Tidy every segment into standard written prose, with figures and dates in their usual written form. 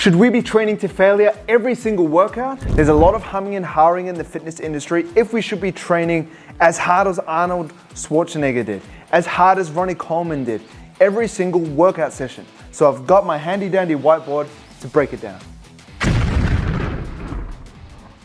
Should we be training to failure every single workout? There's a lot of humming and hawing in the fitness industry if we should be training as hard as Arnold Schwarzenegger did, as hard as Ronnie Coleman did, every single workout session. So I've got my handy dandy whiteboard to break it down.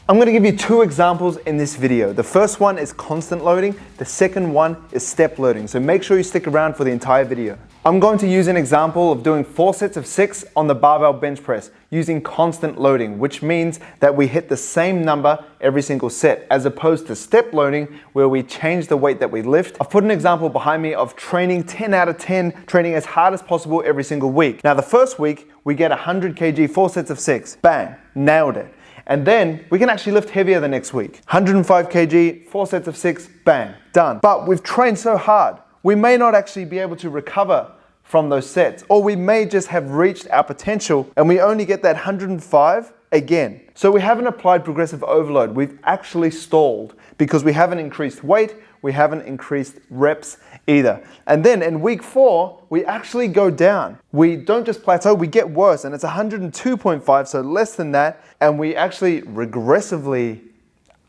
I'm going to give you two examples in this video. The first one is constant loading. The second one is step loading. So make sure you stick around for the entire video. I'm going to use an example of doing 4 sets of 6 on the barbell bench press using constant loading, which means that we hit the same number every single set, as opposed to step loading where we change the weight that we lift. I've put an example behind me of training 10 out of 10, training as hard as possible every single week. Now the first week we get 100 kg, 4 sets of 6, bang, nailed it. And then we can actually lift heavier the next week. 105 kg, 4 sets of 6, bang, done. But we've trained so hard, we may not actually be able to recover from those sets, or we may just have reached our potential and we only get that 105 again. So we haven't applied progressive overload. We've actually stalled because we haven't increased weight, we haven't increased reps either. And then in week 4, we actually go down. We don't just plateau, we get worse, and it's 102.5, so less than that, and we actually regressively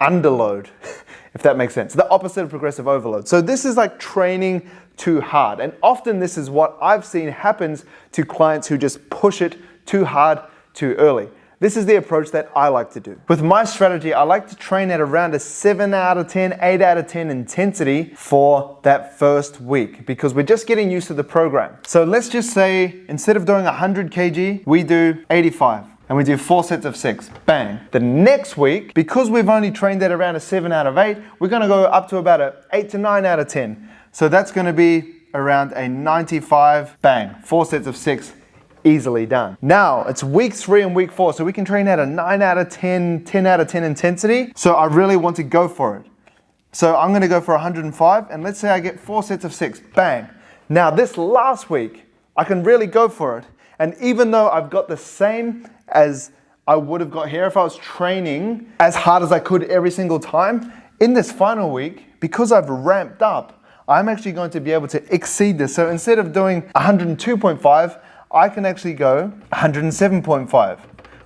underload, if that makes sense. The opposite of progressive overload. So this is like training too hard. And often this is what I've seen happens to clients who just push it too hard too early. This is the approach that I like to do. With my strategy, I like to train at around a 7 out of 10, 8 out of 10 intensity for that first week because we're just getting used to the program. So let's just say instead of doing 100 kg, we do 85. And we do 4 sets of 6, bang. The next week, because we've only trained at around a 7 out of 8, we're gonna go up to about a 8 to 9 out of 10. So that's gonna be around a 95, bang, 4 sets of 6, easily done. Now, it's week 3 and week 4, so we can train at a 9 out of 10, 10 out of 10 intensity. So I really want to go for it. So I'm gonna go for 105, and let's say I get 4 sets of 6, bang. Now this last week, I can really go for it. And even though I've got the same as I would have got here if I was training as hard as I could every single time, in this final week, because I've ramped up, I'm actually going to be able to exceed this. So instead of doing 102.5, I can actually go 107.5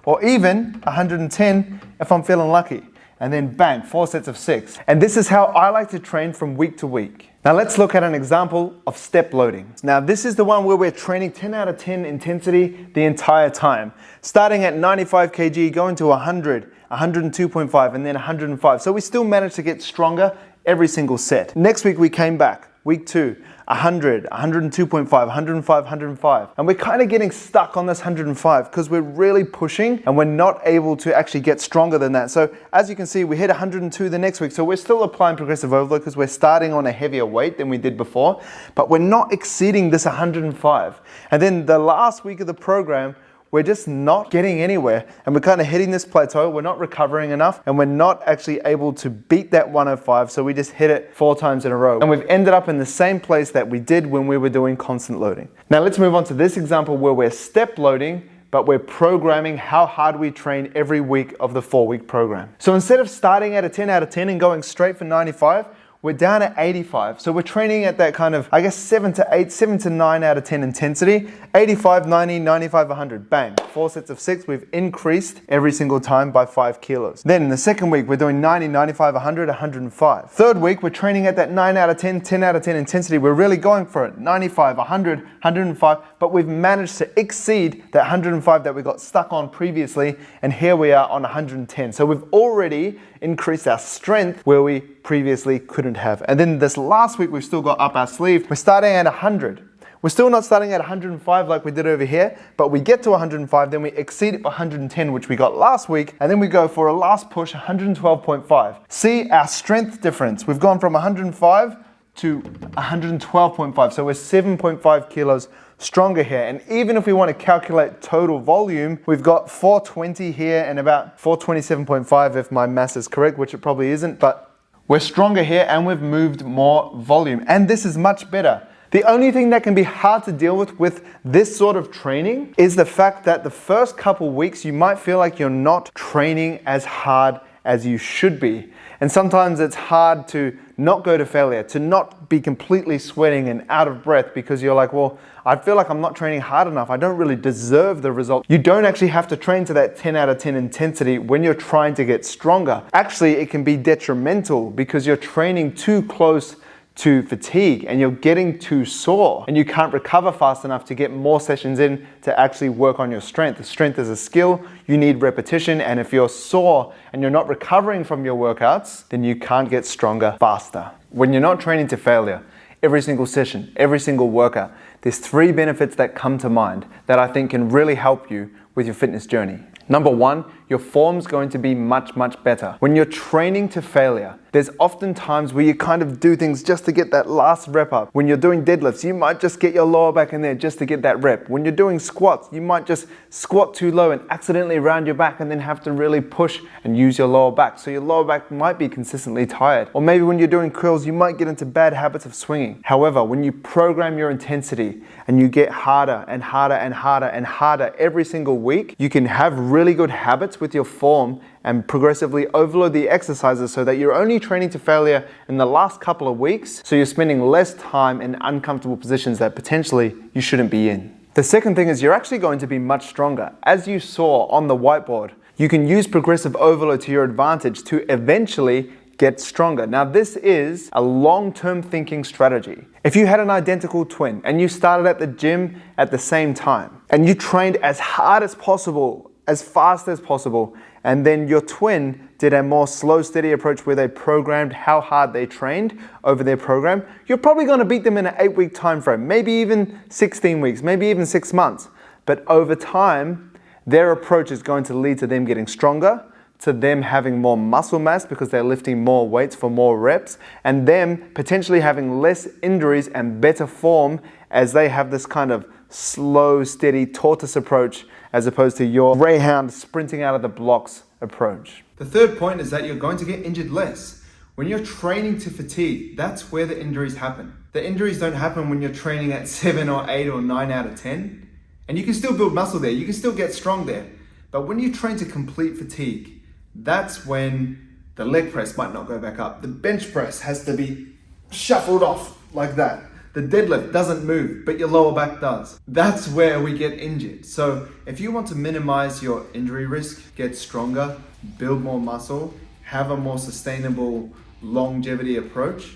or even 110 if I'm feeling lucky. And then bang, 4 sets of 6. And this is how I like to train from week to week. Now let's look at an example of step loading. Now this is the one where we're training 10 out of 10 intensity the entire time. Starting at 95 kg, going to 100, 102.5, and then 105. So we still managed to get stronger every single set. Next week we came back, week 2, 100, 102.5, 105, 105. And we're kind of getting stuck on this 105 because we're really pushing and we're not able to actually get stronger than that. So as you can see, we hit 102 the next week. So we're still applying progressive overload because we're starting on a heavier weight than we did before, but we're not exceeding this 105. And then the last week of the program, we're just not getting anywhere and we're kind of hitting this plateau. We're not recovering enough and we're not actually able to beat that 105. So we just hit it 4 times in a row. And we've ended up in the same place that we did when we were doing constant loading. Now let's move on to this example where we're step loading, but we're programming how hard we train every week of the 4-week program. So instead of starting at a 10 out of 10 and going straight for 95, we're down at 85. So we're training at that kind of, I guess, 7 to 8, 7 to 9 out of 10 intensity. 85, 90, 95, 100, bang. 4 sets of 6, we've increased every single time by 5 kilos. Then in the second week, we're doing 90, 95, 100, 105. Third week, we're training at that 9 out of 10, 10 out of 10 intensity. We're really going for it. 95, 100, 105, but we've managed to exceed that 105 that we got stuck on previously, and here we are on 110. So we've already increased our strength where we previously couldn't have. And then this last week, we've still got up our sleeve. We're starting at 100. We're still not starting at 105 like we did over here, but we get to 105, then we exceed it by 110, which we got last week, and then we go for a last push, 112.5. See our strength difference. We've gone from 105 to 112.5, so we're 7.5 kilos stronger here. And even if we want to calculate total volume, we've got 420 here and about 427.5 if my math is correct, which it probably isn't, but we're stronger here and we've moved more volume. And this is much better. The only thing that can be hard to deal with this sort of training is the fact that the first couple weeks you might feel like you're not training as hard as you should be. And sometimes it's hard to not go to failure, to not be completely sweating and out of breath because you're like, well, I feel like I'm not training hard enough. I don't really deserve the result. You don't actually have to train to that 10 out of 10 intensity when you're trying to get stronger. Actually, it can be detrimental because you're training too close to fatigue and you're getting too sore and you can't recover fast enough to get more sessions in to actually work on your strength. Strength is a skill, you need repetition, and if you're sore and you're not recovering from your workouts, then you can't get stronger faster. When you're not training to failure, every single session, every single workout, there's 3 benefits that come to mind that I think can really help you with your fitness journey. Number 1, your form's going to be much, much better. When you're training to failure, there's often times where you kind of do things just to get that last rep up. When you're doing deadlifts, you might just get your lower back in there just to get that rep. When you're doing squats, you might just squat too low and accidentally round your back and then have to really push and use your lower back. So your lower back might be consistently tired. Or maybe when you're doing curls, you might get into bad habits of swinging. However, when you program your intensity and you get harder and harder and harder and harder every single week, you can have really good habits with your form and progressively overload the exercises so that you're only training to failure in the last couple of weeks, so you're spending less time in uncomfortable positions that potentially you shouldn't be in. The second thing is you're actually going to be much stronger. As you saw on the whiteboard, you can use progressive overload to your advantage to eventually get stronger. Now this is a long-term thinking strategy. If you had an identical twin and you started at the gym at the same time and you trained as hard as possible, as fast as possible, and then your twin did a more slow, steady approach where they programmed how hard they trained over their program, you're probably going to beat them in an 8-week time frame, maybe even 16 weeks, maybe even 6 months. But over time, their approach is going to lead to them getting stronger, to them having more muscle mass because they're lifting more weights for more reps, and them potentially having less injuries and better form as they have this kind of slow, steady tortoise approach as opposed to your greyhound sprinting out of the blocks approach. The third point is that you're going to get injured less. When you're training to fatigue, that's where the injuries happen. The injuries don't happen when you're training at 7 or 8 or 9 out of 10. And you can still build muscle there, you can still get strong there. But when you train to complete fatigue, that's when the leg press might not go back up. The bench press has to be shuffled off like that. The deadlift doesn't move, but your lower back does. That's where we get injured. So if you want to minimize your injury risk, get stronger, build more muscle, have a more sustainable longevity approach,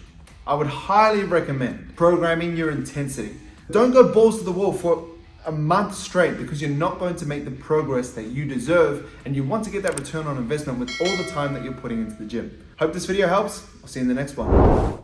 I would highly recommend programming your intensity. Don't go balls to the wall for a month straight because you're not going to make the progress that you deserve, and you want to get that return on investment with all the time that you're putting into the gym. Hope this video helps. I'll see you in the next one.